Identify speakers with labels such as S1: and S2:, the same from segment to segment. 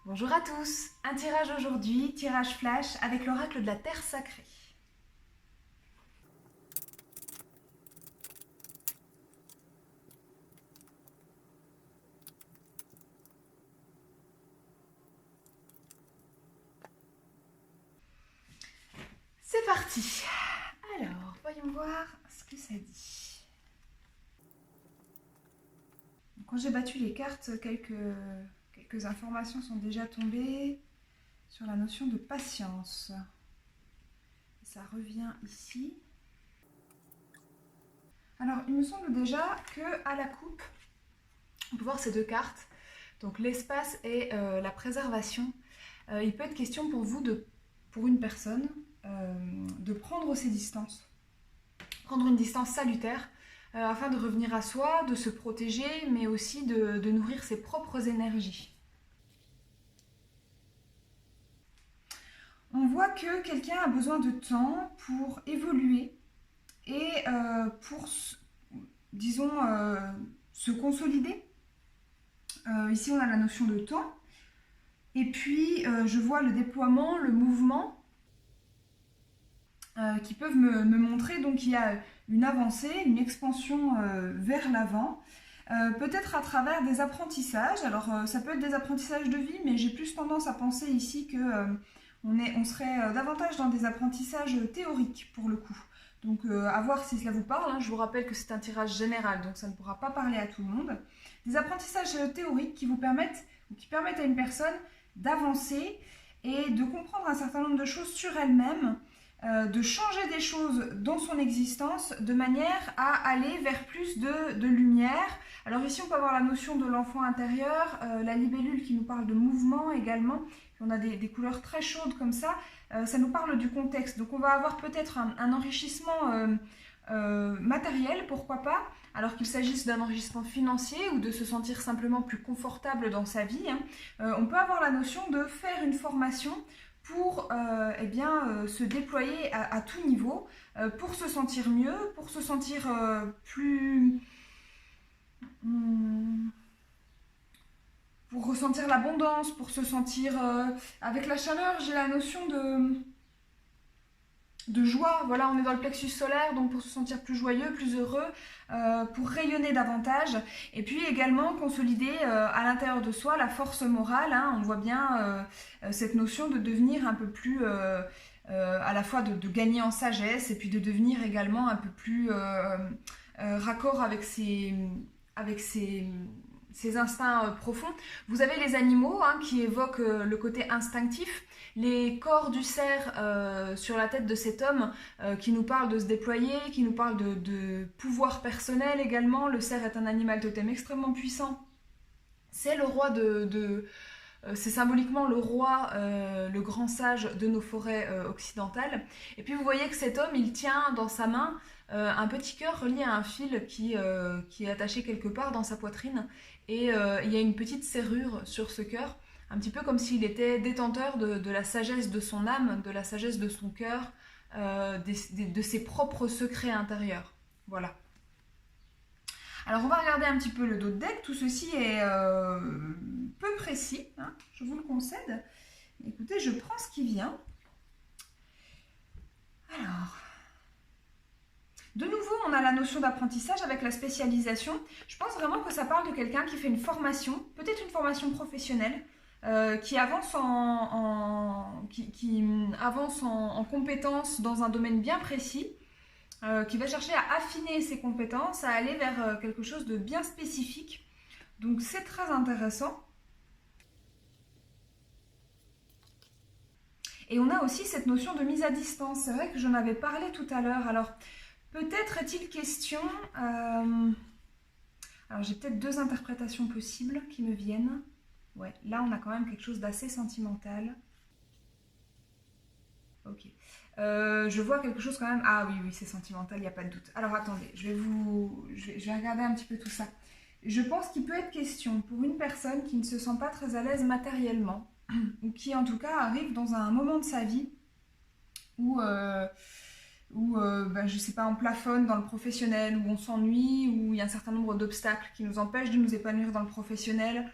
S1: Bonjour à tous, un tirage aujourd'hui, tirage flash avec l'oracle de la Terre sacrée. C'est parti. Alors, voyons voir ce que ça dit. Quand j'ai battu les cartes, quelques informations sont déjà tombées sur la notion de patience. Ça revient ici. Alors, il me semble déjà que à la coupe, on peut voir ces deux cartes. Donc l'espace et la préservation. Il peut être question pour vous, pour une personne, de prendre ses distances. Prendre une distance salutaire afin de revenir à soi, de se protéger, mais aussi de nourrir ses propres énergies. On voit que quelqu'un a besoin de temps pour évoluer et pour, disons, se consolider. Ici, on a la notion de temps. Et puis, je vois le déploiement, le mouvement qui peuvent me montrer donc qu'il y a une avancée, une expansion vers l'avant. Peut-être à travers des apprentissages. Alors, ça peut être des apprentissages de vie, mais j'ai plus tendance à penser ici que on serait davantage dans des apprentissages théoriques pour le coup. Donc, à voir si cela vous parle. Hein. Je vous rappelle que c'est un tirage général, donc ça ne pourra pas parler à tout le monde. Des apprentissages théoriques qui vous permettent, ou qui permettent à une personne d'avancer et de comprendre un certain nombre de choses sur elle-même, de changer des choses dans son existence de manière à aller vers plus de lumière. Alors ici on peut avoir la notion de l'enfant intérieur, la libellule qui nous parle de mouvement également, on a des couleurs très chaudes comme ça, ça nous parle du contexte, donc on va avoir peut-être un enrichissement matériel, pourquoi pas, alors qu'il s'agisse d'un enrichissement financier ou de se sentir simplement plus confortable dans sa vie. On peut avoir la notion de faire une formation pour se déployer à tout niveau, pour se sentir mieux, pour se sentir plus... pour ressentir l'abondance, pour se sentir avec la chaleur. J'ai la notion de joie, voilà, on est dans le plexus solaire, donc pour se sentir plus joyeux, plus heureux, pour rayonner davantage, et puis également consolider à l'intérieur de soi la force morale, hein, on voit bien cette notion de devenir un peu plus, à la fois de gagner en sagesse, et puis de devenir également un peu plus raccord avec ses instincts profonds. Vous avez les animaux qui évoquent le côté instinctif, les corps du cerf sur la tête de cet homme qui nous parle de se déployer, qui nous parle de pouvoir personnel également. Le cerf est un animal totem extrêmement puissant. C'est le roi c'est symboliquement le roi, le grand sage de nos forêts occidentales. Et puis vous voyez que cet homme, il tient dans sa main un petit cœur relié à un fil qui est attaché quelque part dans sa poitrine. Et il y a une petite serrure sur ce cœur, un petit peu comme s'il était détenteur de la sagesse de son âme, de la sagesse de son cœur, de ses propres secrets intérieurs. Voilà. Alors on va regarder un petit peu le dos de deck. Tout ceci est peu précis, hein, je vous le concède. Écoutez, je prends ce qui vient. Alors, de nouveau, on a la notion d'apprentissage avec la spécialisation. Je pense vraiment que ça parle de quelqu'un qui fait une formation, peut-être une formation professionnelle, qui avance en compétences dans un domaine bien précis, qui va chercher à affiner ses compétences, à aller vers quelque chose de bien spécifique. Donc c'est très intéressant. Et on a aussi cette notion de mise à distance. C'est vrai que j'en avais parlé tout à l'heure. Alors, peut-être est-il question... Alors, j'ai peut-être deux interprétations possibles qui me viennent. Ouais, là, on a quand même quelque chose d'assez sentimental. Ok. Je vois quelque chose quand même... Ah oui, c'est sentimental, il n'y a pas de doute. Alors, attendez, je vais regarder un petit peu tout ça. Je pense qu'il peut être question pour une personne qui ne se sent pas très à l'aise matériellement, ou qui, en tout cas, arrive dans un moment de sa vie où... je sais pas, on plafonne dans le professionnel, où on s'ennuie, où il y a un certain nombre d'obstacles qui nous empêchent de nous épanouir dans le professionnel.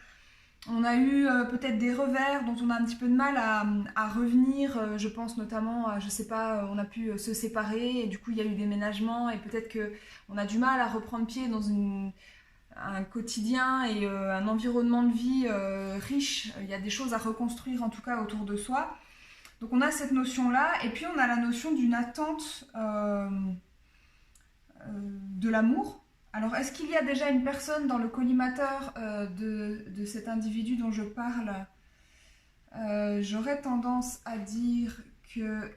S1: On a eu peut-être des revers dont on a un petit peu de mal à revenir. Je pense notamment à, je sais pas, on a pu se séparer et du coup il y a eu déménagement et peut-être qu'on a du mal à reprendre pied dans un quotidien et un environnement de vie riche. Il y a des choses à reconstruire en tout cas autour de soi. Donc on a cette notion-là et puis on a la notion d'une attente de l'amour. Alors, est-ce qu'il y a déjà une personne dans le collimateur de cet individu dont je parle? J'aurais tendance à dire que...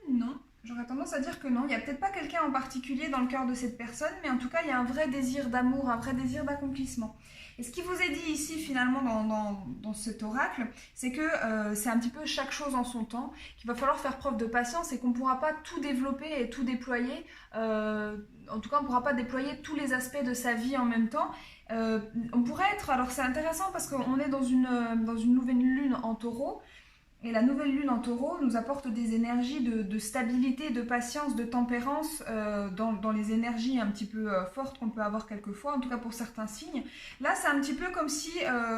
S1: Non, j'aurais tendance à dire que non. Il n'y a peut-être pas quelqu'un en particulier dans le cœur de cette personne, mais en tout cas, il y a un vrai désir d'amour, un vrai désir d'accomplissement. Et ce qui vous est dit ici, finalement, dans cet oracle, c'est que c'est un petit peu chaque chose en son temps, qu'il va falloir faire preuve de patience et qu'on ne pourra pas tout développer et tout déployer. En tout cas, on ne pourra pas déployer tous les aspects de sa vie en même temps. On pourrait être... Alors, c'est intéressant parce qu'on est dans une nouvelle lune en taureau. Et la nouvelle lune en taureau nous apporte des énergies de stabilité, de patience, de tempérance dans les énergies un petit peu fortes qu'on peut avoir quelquefois, en tout cas pour certains signes. Là, c'est un petit peu comme si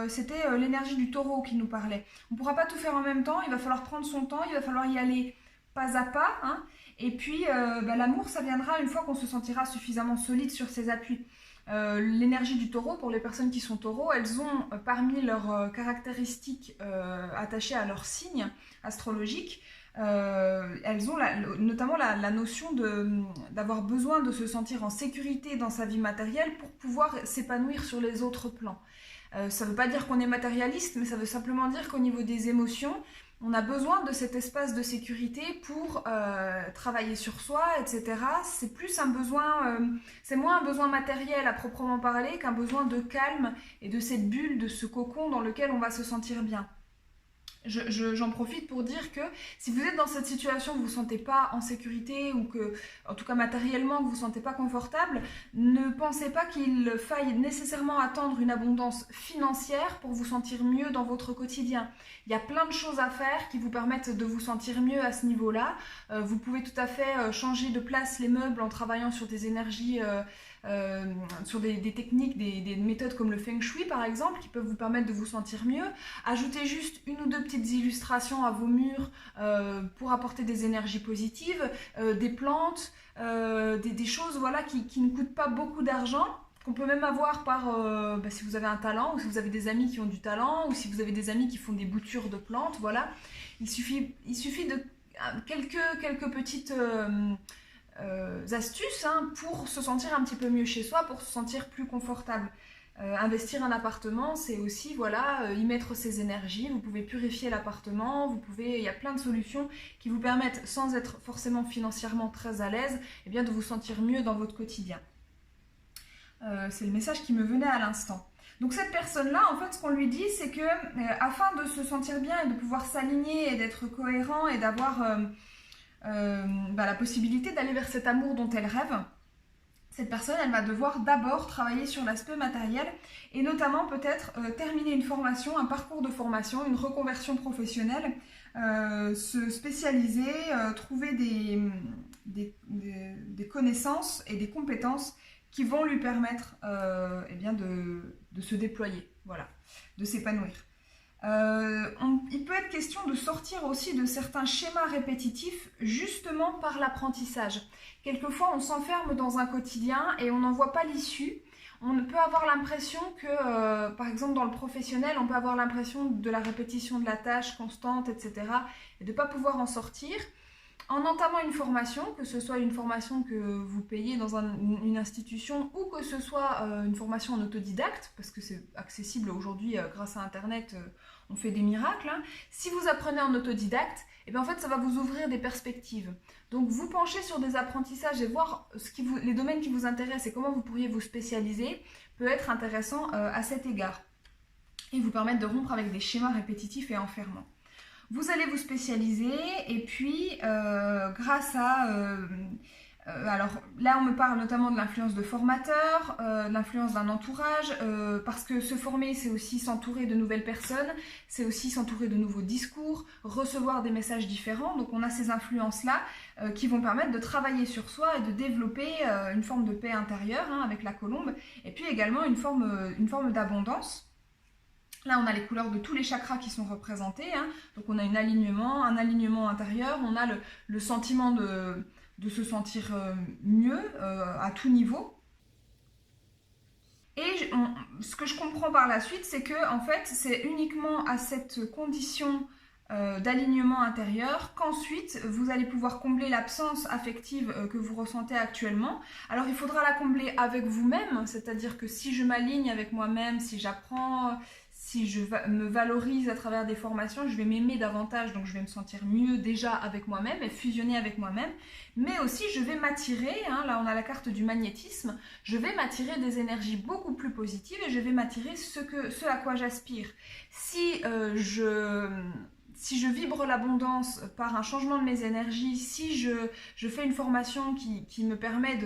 S1: c'était l'énergie du taureau qui nous parlait. On ne pourra pas tout faire en même temps, il va falloir prendre son temps, il va falloir y aller pas à pas. Hein. Et puis, l'amour, ça viendra une fois qu'on se sentira suffisamment solide sur ses appuis. L'énergie du taureau, pour les personnes qui sont taureaux, elles ont parmi leurs caractéristiques attachées à leur signe astrologique, elles ont notamment la notion d'avoir besoin de se sentir en sécurité dans sa vie matérielle pour pouvoir s'épanouir sur les autres plans. Ça ne veut pas dire qu'on est matérialiste, mais ça veut simplement dire qu'au niveau des émotions, on a besoin de cet espace de sécurité pour travailler sur soi, etc. C'est plus un besoin, c'est moins un besoin matériel à proprement parler qu'un besoin de calme et de cette bulle, de ce cocon dans lequel on va se sentir bien. J'en profite pour dire que si vous êtes dans cette situation, vous ne vous sentez pas en sécurité ou que, en tout cas matériellement, vous ne vous sentez pas confortable, ne pensez pas qu'il faille nécessairement attendre une abondance financière pour vous sentir mieux dans votre quotidien. Il y a plein de choses à faire qui vous permettent de vous sentir mieux à ce niveau-là. Vous pouvez tout à fait changer de place les meubles en travaillant sur des énergies... sur des techniques, des méthodes comme le Feng Shui par exemple, qui peuvent vous permettre de vous sentir mieux. Ajoutez juste une ou deux petites illustrations à vos murs pour apporter des énergies positives, des plantes, des choses voilà, qui ne coûtent pas beaucoup d'argent, qu'on peut même avoir par, si vous avez un talent, ou si vous avez des amis qui ont du talent, ou si vous avez des amis qui font des boutures de plantes, voilà. Il suffit de quelques petites... astuces pour se sentir un petit peu mieux chez soi, pour se sentir plus confortable. Investir un appartement, c'est aussi y mettre ses énergies. Vous pouvez purifier l'appartement, il y a plein de solutions qui vous permettent, sans être forcément financièrement très à l'aise, de vous sentir mieux dans votre quotidien. C'est le message qui me venait à l'instant. Donc cette personne-là, en fait, ce qu'on lui dit, c'est que afin de se sentir bien et de pouvoir s'aligner et d'être cohérent et d'avoir la possibilité d'aller vers cet amour dont elle rêve, cette personne, elle va devoir d'abord travailler sur l'aspect matériel et notamment peut-être terminer une formation, un parcours de formation, une reconversion professionnelle, se spécialiser, trouver des connaissances et des compétences qui vont lui permettre de se déployer, voilà, de s'épanouir. Il peut être question de sortir aussi de certains schémas répétitifs justement par l'apprentissage. Quelquefois on s'enferme dans un quotidien et on n'en voit pas l'issue. On peut avoir l'impression que, par exemple dans le professionnel, on peut avoir l'impression de la répétition de la tâche constante, etc. et de ne pas pouvoir en sortir. En entamant une formation, que ce soit une formation que vous payez dans une institution ou que ce soit une formation en autodidacte, parce que c'est accessible aujourd'hui grâce à Internet, on fait des miracles. Si vous apprenez en autodidacte, en fait, ça va vous ouvrir des perspectives. Donc, vous penchez sur des apprentissages et voir les domaines qui vous intéressent et comment vous pourriez vous spécialiser peut être intéressant à cet égard et vous permettre de rompre avec des schémas répétitifs et enfermants. Vous allez vous spécialiser et puis grâce à... alors là on me parle notamment de l'influence de formateurs, de l'influence d'un entourage, parce que se former c'est aussi s'entourer de nouvelles personnes, c'est aussi s'entourer de nouveaux discours, recevoir des messages différents, donc on a ces influences-là qui vont permettre de travailler sur soi et de développer une forme de paix intérieure avec la colombe, et puis également une forme d'abondance. Là, on a les couleurs de tous les chakras qui sont représentés, hein. Donc on a un alignement intérieur, on a le sentiment de se sentir mieux à tout niveau. Et ce que je comprends par la suite, c'est que en fait, c'est uniquement à cette condition d'alignement intérieur qu'ensuite vous allez pouvoir combler l'absence affective que vous ressentez actuellement. Alors il faudra la combler avec vous-même, c'est-à-dire que si je m'aligne avec moi-même, si j'apprends, si je me valorise à travers des formations, je vais m'aimer davantage, donc je vais me sentir mieux déjà avec moi-même et fusionner avec moi-même. Mais aussi je vais m'attirer, hein, là on a la carte du magnétisme, je vais m'attirer des énergies beaucoup plus positives et je vais m'attirer ce à quoi j'aspire. Si je vibre l'abondance par un changement de mes énergies, si je fais une formation qui me permet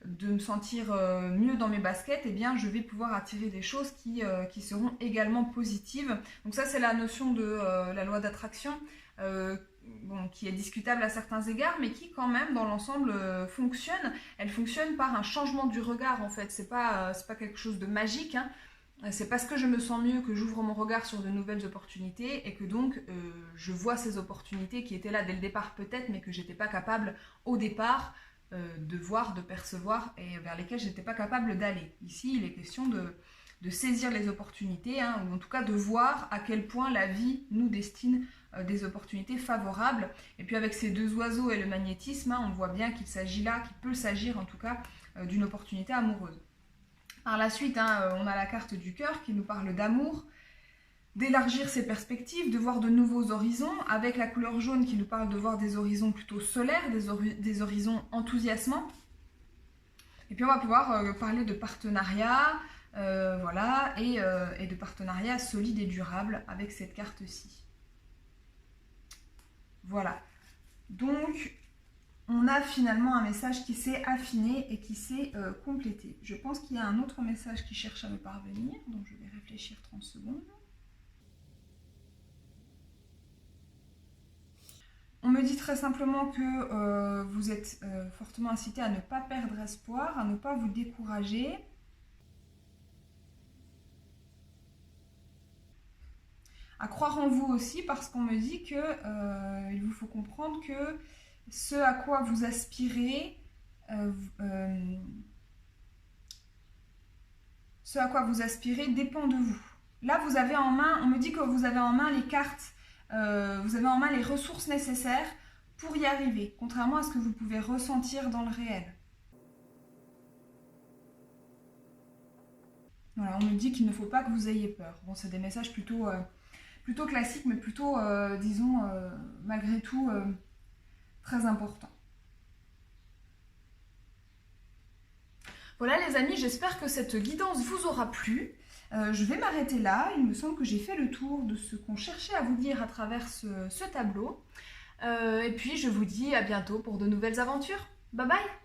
S1: de me sentir mieux dans mes baskets, eh bien je vais pouvoir attirer des choses qui seront également positives. Donc ça c'est la notion de la loi d'attraction, qui est discutable à certains égards, mais qui quand même dans l'ensemble fonctionne. Elle fonctionne par un changement du regard en fait, c'est pas quelque chose de magique, hein. C'est parce que je me sens mieux que j'ouvre mon regard sur de nouvelles opportunités et que donc je vois ces opportunités qui étaient là dès le départ peut-être, mais que j'étais pas capable au départ de voir, de percevoir et vers lesquelles j'étais pas capable d'aller. Ici, il est question de saisir les opportunités, hein, ou en tout cas de voir à quel point la vie nous destine des opportunités favorables. Et puis avec ces deux oiseaux et le magnétisme, hein, on voit bien qu'il peut s'agir en tout cas d'une opportunité amoureuse. Par la suite, hein, on a la carte du cœur qui nous parle d'amour, d'élargir ses perspectives, de voir de nouveaux horizons, avec la couleur jaune qui nous parle de voir des horizons plutôt solaires, des horizons enthousiasmants. Et puis on va pouvoir parler de partenariat, voilà, et de partenariat solide et durable avec cette carte-ci. Voilà. Donc, on a finalement un message qui s'est affiné et qui s'est complété. Je pense qu'il y a un autre message qui cherche à me parvenir, donc je vais réfléchir 30 secondes. On me dit très simplement que vous êtes fortement incité à ne pas perdre espoir, à ne pas vous décourager. À croire en vous aussi, parce qu'on me dit que il vous faut comprendre que ce à quoi vous aspirez, dépend de vous. Là, vous avez en main, on me dit que vous avez en main les cartes, vous avez en main les ressources nécessaires pour y arriver, contrairement à ce que vous pouvez ressentir dans le réel. Voilà, on me dit qu'il ne faut pas que vous ayez peur. Bon, c'est des messages plutôt classiques, mais plutôt, disons, malgré tout, très importants. Voilà les amis, j'espère que cette guidance vous aura plu. Je vais m'arrêter là, il me semble que j'ai fait le tour de ce qu'on cherchait à vous dire à travers ce tableau. Et puis je vous dis à bientôt pour de nouvelles aventures. Bye bye!